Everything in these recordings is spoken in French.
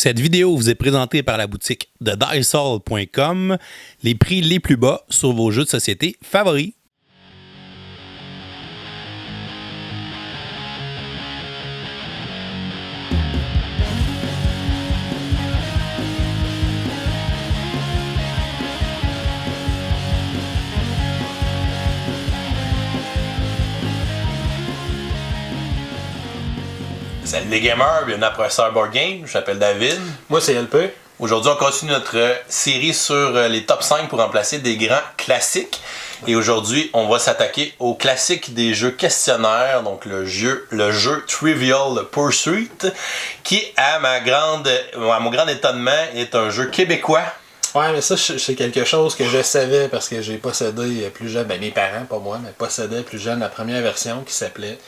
Cette vidéo vous est présentée par la boutique de Diceall.com, les prix les plus bas sur vos jeux de société favoris. Salut les gamers, bienvenue à Professeur Board Game, je m'appelle David. Moi c'est LP. Aujourd'hui on continue notre série sur les top 5 pour remplacer des grands classiques. Et aujourd'hui on va s'attaquer au classique des jeux questionnaires, donc le jeu Trivial Pursuit, qui à mon grand étonnement est un jeu québécois. Ouais, mais ça, c'est quelque chose que je savais parce que j'ai possédé plus jeune, mes parents, pas moi, mais possédaient plus jeune la première version qui s'appelait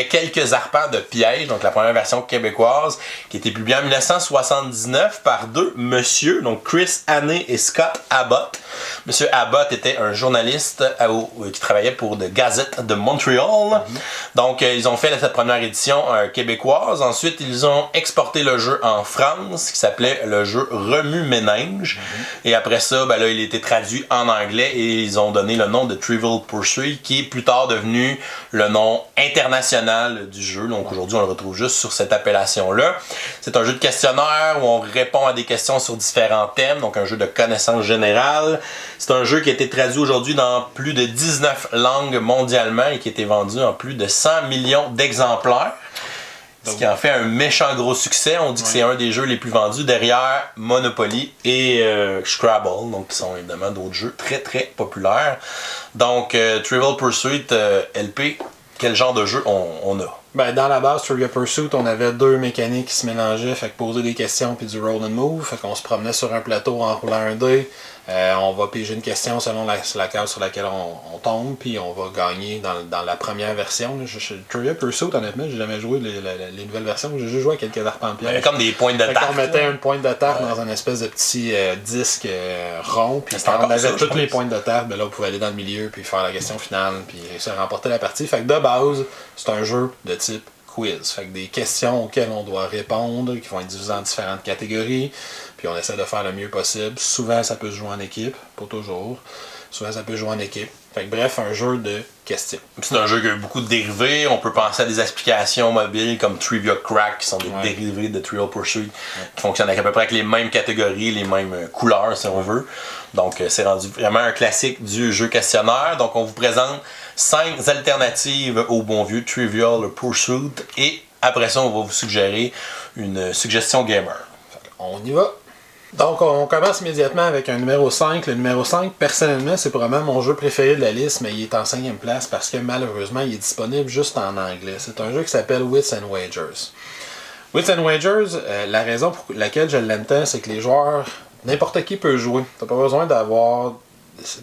Quelques arpents de piège, donc la première version québécoise, qui était publiée en 1979 par deux messieurs, donc Chris Hannay et Scott Abbott. Monsieur Abbott était un journaliste qui travaillait pour The Gazette de Montréal. Donc, ils ont fait cette première édition québécoise. Ensuite, ils ont exporté le jeu en France, qui s'appelait le jeu Remue-Ménage. Et après ça, ben là, il a été traduit en anglais et ils ont donné le nom de Trivial Pursuit, qui est plus tard devenu le nom international du jeu. Donc aujourd'hui, on le retrouve juste sur cette appellation-là. C'est un jeu de questionnaire où on répond à des questions sur différents thèmes, donc un jeu de connaissance générale. C'est un jeu qui a été traduit aujourd'hui dans plus de 19 langues mondialement et qui a été vendu en plus de 100 millions d'exemplaires. Ce qui en fait un méchant gros succès. On dit que c'est un des jeux les plus vendus derrière Monopoly et Scrabble, donc qui sont évidemment d'autres jeux très très populaires. Donc Trivial Pursuit, LP, quel genre de jeu on a? Ben, dans la base, Trivial Pursuit, on avait deux mécaniques qui se mélangeaient, fait que poser des questions puis du roll and move, fait qu'on se promenait sur un plateau en roulant un dé. On va piger une question selon la case sur laquelle on tombe, puis on va gagner dans la première version. Trivial Pursuit, honnêtement, j'ai jamais joué les nouvelles versions, j'ai juste joué à quelques arpents de piège. Il y avait comme des pointes de tarte. On mettait une pointe de tarte dans un espèce de petit disque rond, puis quand on avait toutes les pointes de tarte, ben là on pouvait aller dans le milieu, puis faire la question finale, puis réussir à remporter la partie. Fait que de base, c'est un jeu de type quiz. Fait que des questions auxquelles on doit répondre, qui vont être divisées en différentes catégories, puis on essaie de faire le mieux possible. Souvent, ça peut se jouer en équipe, pas toujours. Souvent, ça peut se jouer en équipe. Fait que bref, un jeu de questions. C'est un jeu qui a beaucoup de dérivés. On peut penser à des applications mobiles comme Trivia Crack, qui sont des dérivés de Trivial Pursuit, qui fonctionnent à peu près avec les mêmes catégories, les mêmes couleurs, si on veut. Donc, c'est rendu vraiment un classique du jeu questionnaire. Donc, on vous présente 5 alternatives au bon vieux Trivial Pursuit. Et après ça, on va vous suggérer une suggestion gamer. On y va! Donc, on commence immédiatement avec un numéro 5. Le numéro 5, personnellement, c'est probablement mon jeu préféré de la liste, mais il est en 5e place parce que malheureusement, il est disponible juste en anglais. C'est un jeu qui s'appelle Wits and Wagers. Wits and Wagers, la raison pour laquelle je l'aime tant, c'est que les joueurs, n'importe qui peut jouer. T'as pas besoin d'avoir...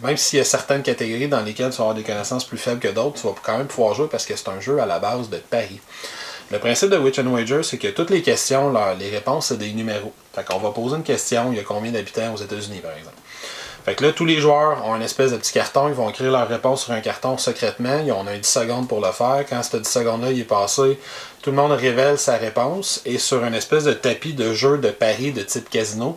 Même s'il y a certaines catégories dans lesquelles tu vas avoir des connaissances plus faibles que d'autres, tu vas quand même pouvoir jouer parce que c'est un jeu à la base de paris. Le principe de Wits and Wagers, c'est que toutes les questions, les réponses, c'est des numéros. Fait qu'on va poser une question, il y a combien d'habitants aux États-Unis, par exemple. Fait que là, tous les joueurs ont une espèce de petit carton, ils vont écrire leur réponse sur un carton secrètement, on a 10 secondes pour le faire. Quand ce 10 secondes-là il est passé, tout le monde révèle sa réponse, et sur une espèce de tapis de jeu de paris de type casino,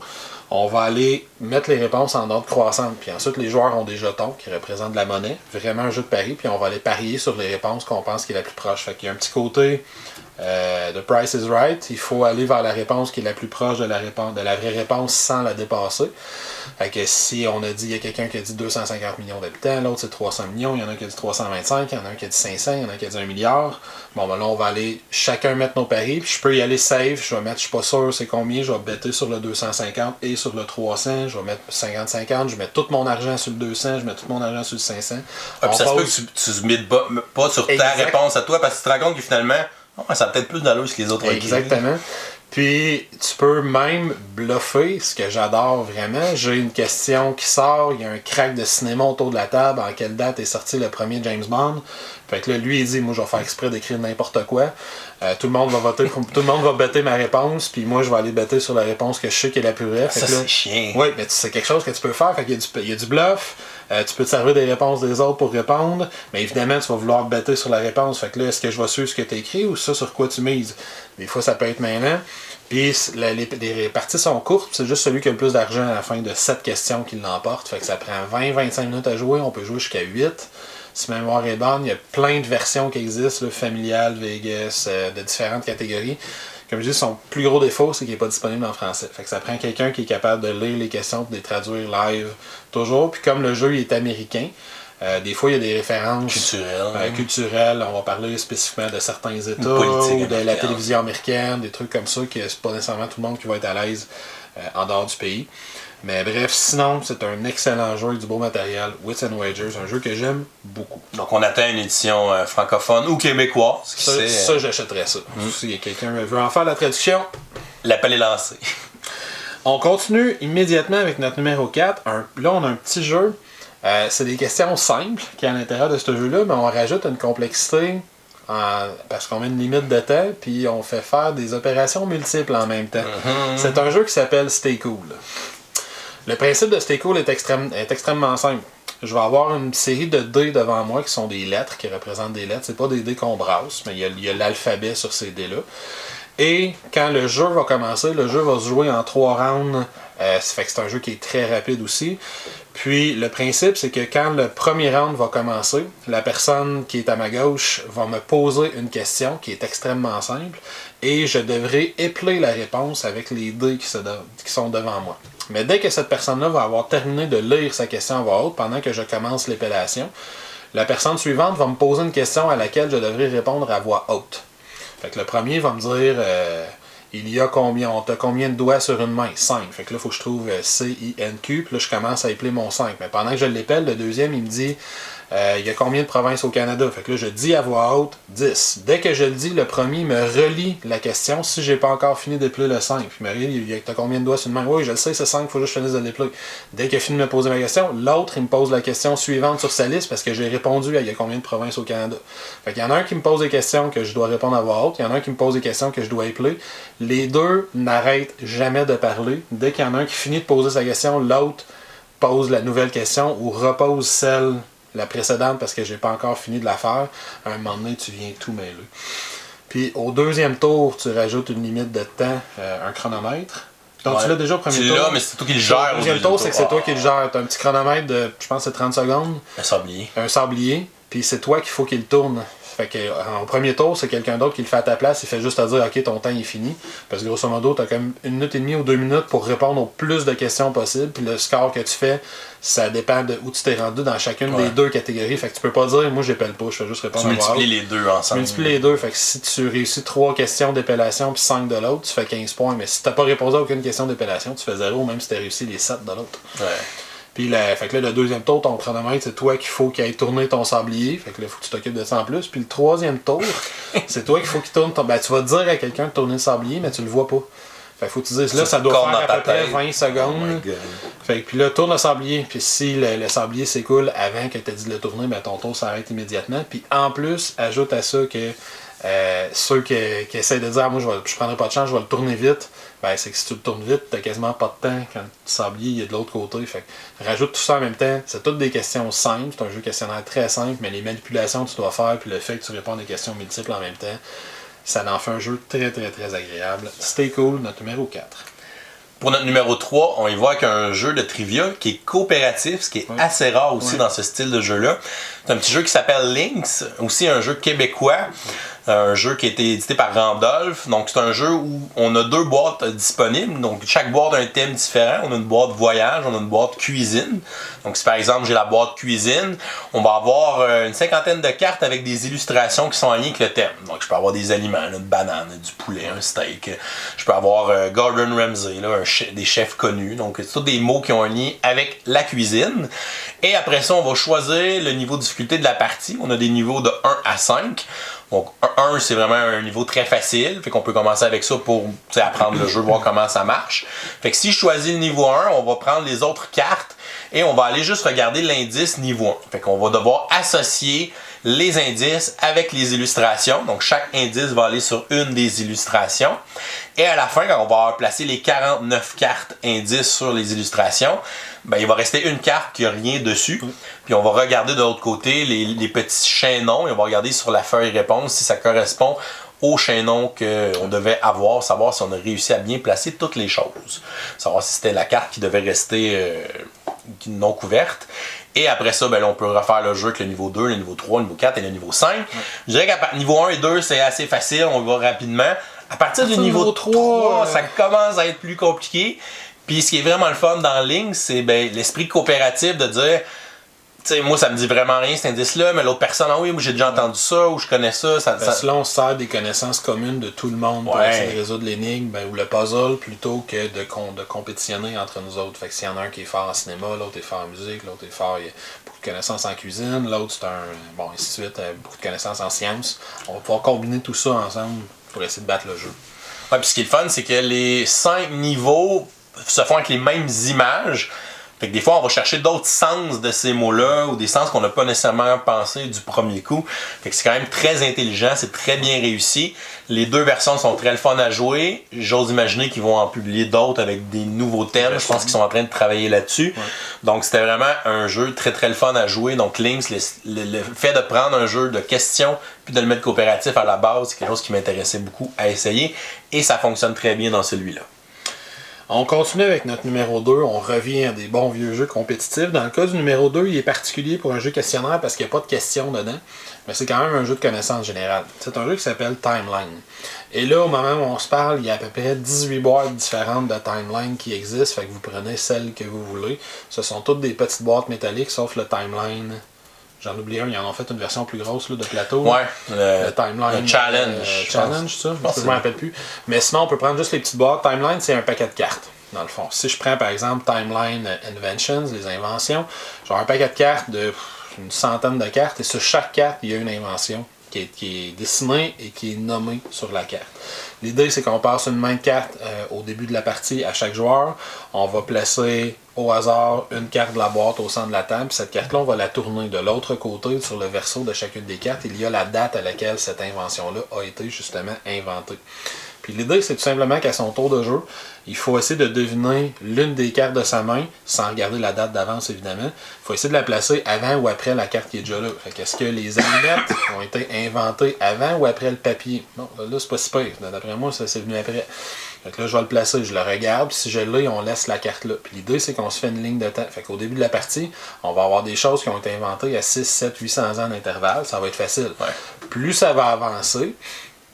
on va aller mettre les réponses en ordre croissante. Puis ensuite, les joueurs ont des jetons qui représentent de la monnaie, vraiment un jeu de pari, puis on va aller parier sur les réponses qu'on pense qui est la plus proche. Fait qu'il y a un petit côté de Price is Right, il faut aller vers la réponse qui est la plus proche de la vraie réponse sans la dépasser. Fait que si on a dit, il y a quelqu'un qui a dit 250 millions d'habitants, l'autre c'est 300 millions, il y en a un qui a dit 325, il y en a un qui a dit 500, il y en a un qui a dit 1 milliard. Bon ben là on va aller chacun mettre nos paris, puis je peux y aller safe, je vais mettre, je suis pas sûr c'est combien, je vais better sur le 250 et sur le 300, je vais mettre 50-50, je mets tout mon argent sur le 200, je mets tout mon argent sur le 500. Puis ça se peut que tu mides pas sur ta réponse à toi, parce que tu te rends compte que finalement, ça a peut-être plus d'allure que les autres. Exactement. Puis, tu peux même bluffer, ce que j'adore vraiment. J'ai une question qui sort, il y a un crack de cinéma autour de la table. En quelle date est sorti le premier James Bond? Fait que là, lui, il dit, moi, je vais faire exprès d'écrire n'importe quoi. Tout le monde va voter, tout le monde va bêter ma réponse, puis moi, je vais aller bêter sur la réponse que je sais qui est la plus vraie. Ça, c'est chiant. Oui, mais c'est quelque chose que tu peux faire. Fait qu'il y a du bluff. Tu peux te servir des réponses des autres pour répondre, mais évidemment, tu vas vouloir bêter sur la réponse. Fait que là, est-ce que je vais suivre ce que tu as écrit ou ça sur quoi tu mises? Des fois, ça peut être mêlant. Puis les parties sont courtes, c'est juste celui qui a le plus d'argent à la fin de 7 questions qui l'emporte. Fait que ça prend 20-25 minutes à jouer, on peut jouer jusqu'à 8. Si ma mémoire est bonne, il y a plein de versions qui existent, là, familial, Vegas, de différentes catégories. Comme je dis, son plus gros défaut, c'est qu'il n'est pas disponible en français. Fait que ça prend quelqu'un qui est capable de lire les questions et de les traduire live toujours. Puis comme le jeu il est américain, des fois il y a des références culturelles. On va parler spécifiquement de certains États ou de la télévision américaine, des trucs comme ça, que c'est pas nécessairement tout le monde qui va être à l'aise en dehors du pays. Mais bref, sinon, c'est un excellent jeu, du beau matériel, Wits and Wagers, un jeu que j'aime beaucoup. Donc on attend une édition francophone ou québécoise. Ça, j'achèterais ça. Si quelqu'un veut en faire la traduction, l'appel est lancé. On continue immédiatement avec notre numéro 4. Là, on a un petit jeu. C'est des questions simples qui est à l'intérieur de ce jeu-là, mais on rajoute une complexité parce qu'on met une limite de temps, puis on fait faire des opérations multiples en même temps. C'est un jeu qui s'appelle Stay Cool. Le principe de Stay Cool est extrêmement simple. Je vais avoir une série de dés devant moi qui sont des lettres, qui représentent des lettres. C'est pas des dés qu'on brasse, mais il y a l'alphabet sur ces dés-là. Et quand le jeu va commencer, le jeu va se jouer en 3 rounds. Ça fait que c'est un jeu qui est très rapide aussi. Puis le principe, c'est que quand le premier round va commencer, la personne qui est à ma gauche va me poser une question qui est extrêmement simple et je devrai épeler la réponse avec les dés qui sont devant moi. Mais dès que cette personne-là va avoir terminé de lire sa question à voix haute pendant que je commence l'épellation, la personne suivante va me poser une question à laquelle je devrai répondre à voix haute. Fait que le premier va me dire on t'a combien de doigts sur une main? 5. Fait que là, il faut que je trouve C-I-N-Q. Puis là, je commence à épeler mon 5. Mais pendant que je l'épelle, le deuxième, il me dit il y a combien de provinces au Canada? Fait que là, je dis à voix haute 10. Dès que je le dis, le premier me relie la question si j'ai pas encore fini d'épeler le 5. Puis il me dit t'as combien de doigts sur une main? Oui, je le sais, c'est 5, il faut juste que je finisse de l'épeler. Dès qu'il a fini de me poser ma question, l'autre, il me pose la question suivante sur sa liste parce que j'ai répondu à il y a combien de provinces au Canada. Fait qu'il y en a un qui me pose des questions que je dois répondre à voix haute, il y en a un qui me pose des questions que je dois épeler. Les deux n'arrêtent jamais de parler. Dès qu'il y en a un qui finit de poser sa question, l'autre pose la nouvelle question ou repose la précédente parce que j'ai pas encore fini de la faire. À un moment donné, tu viens tout mêler. Puis au deuxième tour, tu rajoutes une limite de temps, un chronomètre. Donc tu l'as déjà au premier tour. Tu l'as, mais c'est toi qui le gères. Au deuxième tour, c'est que c'est toi qui le gères. Tu as un petit chronomètre de, je pense, c'est 30 secondes. Un sablier. Puis c'est toi qu'il faut qu'il tourne. Fait que au premier tour, c'est quelqu'un d'autre qui le fait à ta place. Il fait juste te dire ok, ton temps est fini. Parce que grosso modo, tu as comme 1 minute et demie ou 2 minutes pour répondre au plus de questions possible. Puis le score que tu fais, ça dépend de où tu t'es rendu dans chacune des deux catégories. Fait que tu peux pas dire moi j'épelle pas, je fais juste répondre à voix haute. Tu multiplies les deux ensemble. Tu multiplies les deux. Fait que si tu réussis 3 questions d'épellation puis 5 de l'autre, tu fais 15 points. Mais si t'as pas répondu à aucune question d'épellation, tu fais 0, même si t'as réussi les 7 de l'autre. Ouais. Puis fait que là, le deuxième tour, ton chronomètre, c'est toi qu'il faut qu'il aille tourner ton sablier. Fait que là, il faut que tu t'occupes de ça en plus. Puis le troisième tour, c'est toi qu'il faut qu'il tourne ton. Ben, tu vas dire à quelqu'un de tourner le sablier, mais tu le vois pas. Fait que faut que tu dises là, ça doit faire à peu près 20 secondes. Fait que puis là, tourne le sablier. Puis si le sablier s'écoule avant que tu aies dit de le tourner, ben ton tour s'arrête immédiatement. Puis en plus, ajoute à ça que ceux qui essaient de dire moi je prendrai pas de chance, je vais le tourner vite. Ben, c'est que si tu le tournes vite, t'as quasiment pas de temps quand le sablier il est de l'autre côté. Fait que rajoute tout ça en même temps. C'est toutes des questions simples. C'est un jeu questionnaire très simple, mais les manipulations que tu dois faire puis le fait que tu réponds à des questions multiples en même temps, ça en fait un jeu très très très agréable. Stay Cool, notre numéro 4. Pour notre numéro 3, on y voit qu'un jeu de trivia qui est coopératif, ce qui est assez rare aussi dans ce style de jeu-là. C'est un petit jeu qui s'appelle Lynx, aussi un jeu québécois. Un jeu qui a été édité par Randolph. Donc c'est un jeu où on a 2 boîtes disponibles. Donc chaque boîte a un thème différent. On a une boîte voyage, on a une boîte cuisine. Donc si par exemple j'ai la boîte cuisine, on va avoir une 50aine de cartes avec des illustrations qui sont en lien avec le thème. Donc je peux avoir des aliments, une banane, du poulet, un steak. Je peux avoir Gordon Ramsay, là, des chefs connus. Donc c'est tous des mots qui ont un lien avec la cuisine. Et après ça, on va choisir le niveau de difficulté de la partie. On a des niveaux de 1 à 5. Donc 1, c'est vraiment un niveau très facile, fait qu'on peut commencer avec ça pour apprendre le jeu, voir comment ça marche. Fait que si je choisis le niveau 1, on va prendre les autres cartes et on va aller juste regarder l'indice niveau 1. Fait qu'on va devoir associer les indices avec les illustrations. Donc chaque indice va aller sur une des illustrations. Et à la fin, quand on va avoir placé les 49 cartes indices sur les illustrations, ben, il va rester une carte qui n'a rien dessus. Puis on va regarder de l'autre côté les petits chaînons et on va regarder sur la feuille réponse si ça correspond au chaînon qu'on devait avoir, savoir si on a réussi à bien placer toutes les choses. Savoir si c'était la carte qui devait rester non couverte. Et après ça, ben là, on peut refaire le jeu avec le niveau 2, le niveau 3, le niveau 4 et le niveau 5. Ouais. Je dirais qu'à niveau 1 et 2, c'est assez facile, on va rapidement. À partir du niveau 3, ça commence à être plus compliqué. Puis ce qui est vraiment le fun dans Link, c'est l'esprit coopératif de dire, tu sais, moi ça me dit vraiment rien cet indice-là, mais l'autre personne, ah oui, moi j'ai déjà entendu ça ou je connais ça. Parce que là, on se sert des connaissances communes de tout le monde pour essayer de résoudre l'énigme ou le puzzle plutôt que de compétitionner entre nous autres. Fait que s'il y en a un qui est fort en cinéma, l'autre est fort en musique, l'autre est fort, il y a beaucoup de connaissances en cuisine, l'autre c'est ainsi de suite, beaucoup de connaissances en sciences. On va pouvoir combiner tout ça ensemble pour essayer de battre le jeu. Ouais, puis ce qui est le fun, c'est que les 5 niveaux se font avec les mêmes images. Fait que des fois, on va chercher d'autres sens de ces mots-là ou des sens qu'on n'a pas nécessairement pensé du premier coup. Fait que c'est quand même très intelligent, c'est très bien réussi. Les 2 versions sont très le fun à jouer. J'ose imaginer qu'ils vont en publier d'autres avec des nouveaux thèmes. Je pense qu'ils sont en train de travailler là-dessus. Ouais. Donc, c'était vraiment un jeu très très le fun à jouer. Donc, Lynx, le fait de prendre un jeu de questions puis de le mettre coopératif à la base, c'est quelque chose qui m'intéressait beaucoup à essayer. Et ça fonctionne très bien dans celui-là. On continue avec notre numéro 2, on revient à des bons vieux jeux compétitifs. Dans le cas du numéro 2, il est particulier pour un jeu questionnaire parce qu'il n'y a pas de questions dedans, mais c'est quand même un jeu de connaissance générale. C'est un jeu qui s'appelle Timeline. Et là, au moment où on se parle, il y a à peu près 18 boîtes différentes de Timeline qui existent, fait que vous prenez celle que vous voulez. Ce sont toutes des petites boîtes métalliques, sauf le Timeline. J'en oublie un, ils en ont fait une version plus grosse là, de plateau. Ouais, le Timeline. Le Challenge. Challenge, ça. Je ne me rappelle plus. Mais sinon, on peut prendre juste les petites boîtes. Timeline, c'est un paquet de cartes, dans le fond. Si je prends, par exemple, Timeline Inventions, les inventions, j'ai un paquet de cartes de une centaine de cartes. Et sur chaque carte, il y a une invention qui est dessinée et qui est nommée sur la carte. L'idée, c'est qu'on passe une main de carte au début de la partie à chaque joueur. On va placer au hasard une carte de la boîte au centre de la table. Puis cette carte-là, on va la tourner de l'autre côté sur le verso de chacune des cartes. Il y a la date à laquelle cette invention-là a été justement inventée. Puis l'idée, c'est tout simplement qu'à son tour de jeu, il faut essayer de deviner l'une des cartes de sa main, sans regarder la date d'avance évidemment. Il faut essayer de la placer avant ou après la carte qui est déjà là. Fait qu'est-ce que les allumettes ont été inventées avant ou après le papier? Bon, là, c'est pas si pire. D'après moi, ça c'est venu après. Fait que là, je vais le placer, je le regarde, puis si je l'ai, on laisse la carte là. Puis l'idée, c'est qu'on se fait une ligne de temps. Fait qu'au début de la partie, on va avoir des choses qui ont été inventées à 6, 7, 800 ans d'intervalle. Ça va être facile. Ouais. Plus ça va avancer,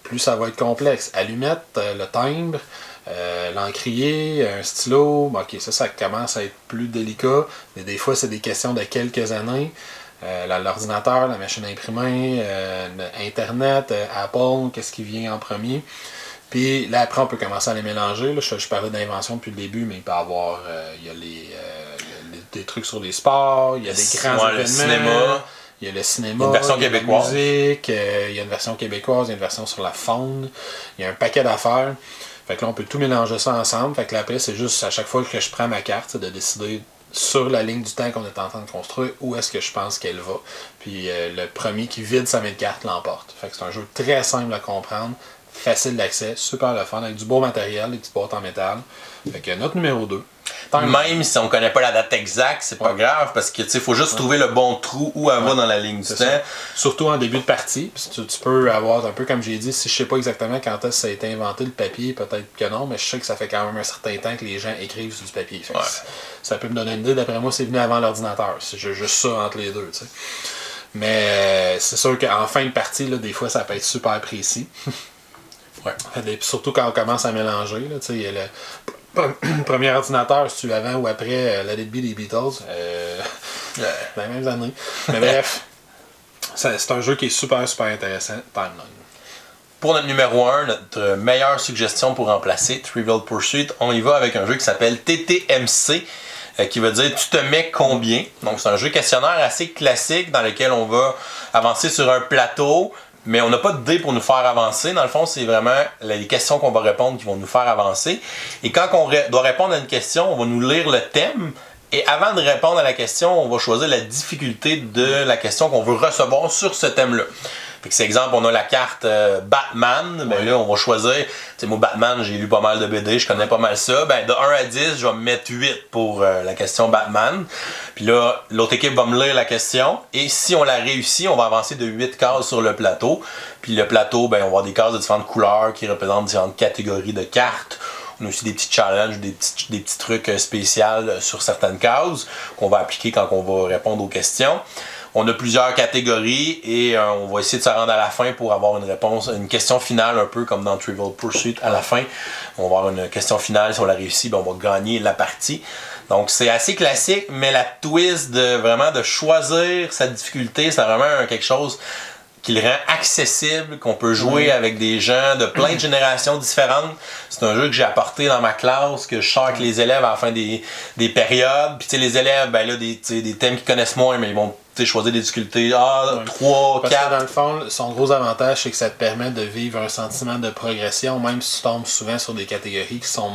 plus ça va être complexe. Allumette, le timbre, l'encrier, un stylo, ok, ça commence à être plus délicat, mais des fois c'est des questions de quelques années. L'ordinateur, la machine à imprimer, Internet, Apple, qu'est-ce qui vient en premier. Puis là après on peut commencer à les mélanger. Là, je parlais d'invention depuis le début, mais il peut y avoir il y a des trucs sur les sports, il y a des grands événements. Le cinéma. Il y a le cinéma, une version québécoise. La musique, il y a une version québécoise, il y a une version sur la faune, il y a un paquet d'affaires. Fait que là, on peut tout mélanger ça ensemble. Fait que là, après, c'est juste à chaque fois que je prends ma carte, c'est de décider sur la ligne du temps qu'on est en train de construire où est-ce que je pense qu'elle va. Puis le premier qui vide sa main de carte l'emporte. Fait que c'est un jeu très simple à comprendre, facile d'accès, super le fun, avec du beau matériel, des petites boîtes en métal. Fait que notre numéro 2. Même si on connaît pas la date exacte, c'est pas grave parce que il faut juste trouver le bon trou où elle va dans la ligne du temps. Surtout en début de partie, tu peux avoir un peu comme j'ai dit, si je sais pas exactement quand est-ce que ça a été inventé le papier, peut-être que non, mais je sais que ça fait quand même un certain temps que les gens écrivent sur du papier. Fait ça peut me donner une idée, d'après moi c'est venu avant l'ordinateur. C'est juste ça entre les deux, tu sais. Mais c'est sûr qu'en fin de partie, là, des fois ça peut être super précis. Surtout quand on commence à mélanger, là, tu sais, il y a le premier ordinateur, c'est-tu avant ou après Let It Be des Beatles? Dans les mêmes années. Mais bref, c'est un jeu qui est super intéressant, Timeline. Pour notre numéro 1, notre meilleure suggestion pour remplacer Trivial Pursuit, on y va avec un jeu qui s'appelle TTMC, qui veut dire Tu te mets combien? Donc c'est un jeu questionnaire assez classique dans lequel on va avancer sur un plateau, mais on n'a pas de dés pour nous faire avancer. Dans le fond, c'est vraiment les questions qu'on va répondre qui vont nous faire avancer. Et quand on doit répondre à une question, on va nous lire le thème. Et avant de répondre à la question, on va choisir la difficulté de la question qu'on veut recevoir sur ce thème-là. Fait que c'est exemple, on a la carte Batman, ben là, on va choisir, tu sais, moi, Batman, j'ai lu pas mal de BD, je connais pas mal ça. Ben, de 1 à 10, je vais me mettre 8 pour la question Batman. Puis là, l'autre équipe va me lire la question. Et si on la réussit, on va avancer de 8 cases sur le plateau. Puis le plateau, ben, on va avoir des cases de différentes couleurs qui représentent différentes catégories de cartes. On a aussi des petits challenges, des petits trucs spéciaux sur certaines cases qu'on va appliquer quand on va répondre aux questions. On a plusieurs catégories et on va essayer de se rendre à la fin pour avoir une réponse, une question finale, un peu comme dans Trivial Pursuit à la fin. On va avoir une question finale, si on la réussit, ben on va gagner la partie. Donc c'est assez classique, mais la twist de choisir sa difficulté, c'est vraiment quelque chose qui le rend accessible, qu'on peut jouer avec des gens de plein de générations différentes. C'est un jeu que j'ai apporté dans ma classe, que je sors avec les élèves à la fin des périodes. Puis tu sais, les élèves, ben là, des thèmes qu'ils connaissent moins, mais ils vont choisir des difficultés 3, 4. Parce que dans le fond, son gros avantage, c'est que ça te permet de vivre un sentiment de progression, même si tu tombes souvent sur des catégories qui sont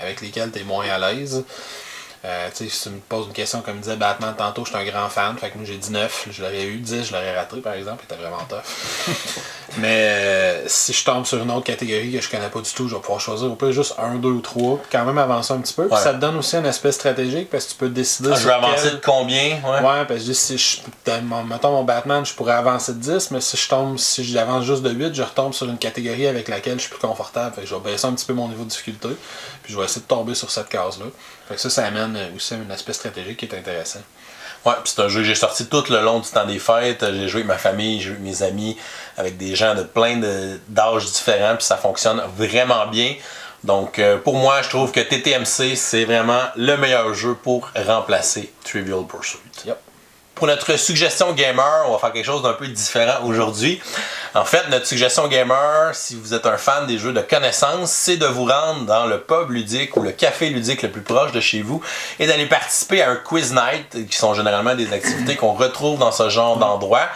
avec lesquelles tu es moins à l'aise. Si tu me poses une question comme disait Batman tantôt, je suis un grand fan, fait que moi j'ai dit 9, je l'aurais eu, 10, je l'aurais raté par exemple, il était vraiment tough. Mais si je tombe sur une autre catégorie que je connais pas du tout, je vais pouvoir choisir au plus juste 1, 2 ou 3, puis quand même avancer un petit peu. Puis ça te donne aussi un aspect stratégique parce que tu peux décider. Je vais avancer de combien? Ouais, parce que si mettons mon Batman, je pourrais avancer de 10, mais si j'avance juste de 8, je retombe sur une catégorie avec laquelle je suis plus confortable. Fait que je vais baisser un petit peu mon niveau de difficulté, puis je vais essayer de tomber sur cette case-là. Fait que ça amène aussi un aspect stratégique qui est intéressant. Ouais, puis c'est un jeu que j'ai sorti tout le long du temps des fêtes. J'ai joué avec ma famille, j'ai joué avec mes amis, avec des gens de plein d'âges différents, puis ça fonctionne vraiment bien. Donc pour moi, je trouve que TTMC, c'est vraiment le meilleur jeu pour remplacer Trivial Pursuit. Yep. Pour notre suggestion gamer, on va faire quelque chose d'un peu différent aujourd'hui. En fait, notre suggestion gamer, si vous êtes un fan des jeux de connaissances, c'est de vous rendre dans le pub ludique ou le café ludique le plus proche de chez vous et d'aller participer à un quiz night, qui sont généralement des activités qu'on retrouve dans ce genre d'endroit.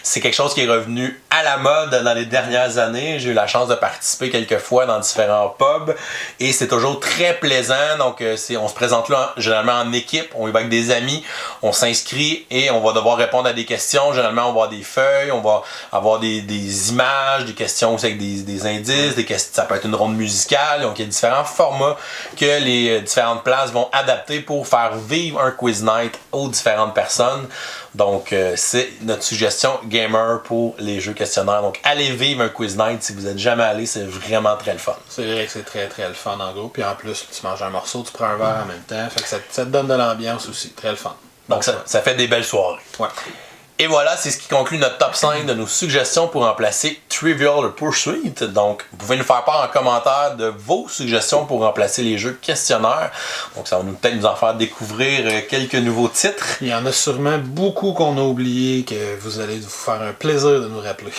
C'est quelque chose qui est revenu à la mode dans les dernières années. J'ai eu la chance de participer quelques fois dans différents pubs et c'est toujours très plaisant. Donc, on se présente là généralement en équipe, on y va avec des amis, on s'inscrit et on va devoir répondre à des questions. Généralement, on va avoir des feuilles, on va avoir des images, des questions aussi avec des indices, ça peut être une ronde musicale. Donc, il y a différents formats que les différentes places vont adapter pour faire vivre un quiz night aux différentes personnes. Donc, c'est notre suggestion gamer pour les jeux questionnaires. Donc, allez vivre un quiz night si vous n'êtes jamais allé, c'est vraiment très le fun. C'est vrai que c'est très très le fun en gros. Puis en plus, tu manges un morceau, tu prends un verre en même temps. Fait que ça te donne de l'ambiance aussi. Très le fun. Donc, ça fait des belles soirées. Ouais. Et voilà, c'est ce qui conclut notre top 5 de nos suggestions pour remplacer Trivial Pursuit. Donc, vous pouvez nous faire part en commentaire de vos suggestions pour remplacer les jeux questionnaires. Donc, ça va peut-être nous en faire découvrir quelques nouveaux titres. Il y en a sûrement beaucoup qu'on a oubliés que vous allez vous faire un plaisir de nous rappeler.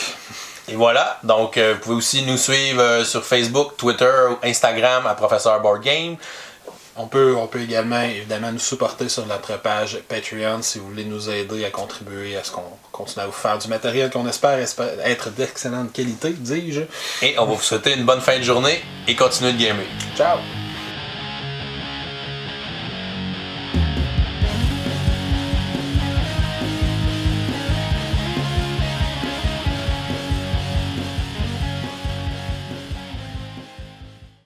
Et voilà, donc vous pouvez aussi nous suivre sur Facebook, Twitter ou Instagram à Professeur Board Game. On peut également, évidemment, nous supporter sur notre page Patreon si vous voulez nous aider à contribuer à ce qu'on continue à vous faire du matériel qu'on espère être d'excellente qualité, dis-je. Et on va vous souhaiter une bonne fin de journée et continuez de gamer. Ciao!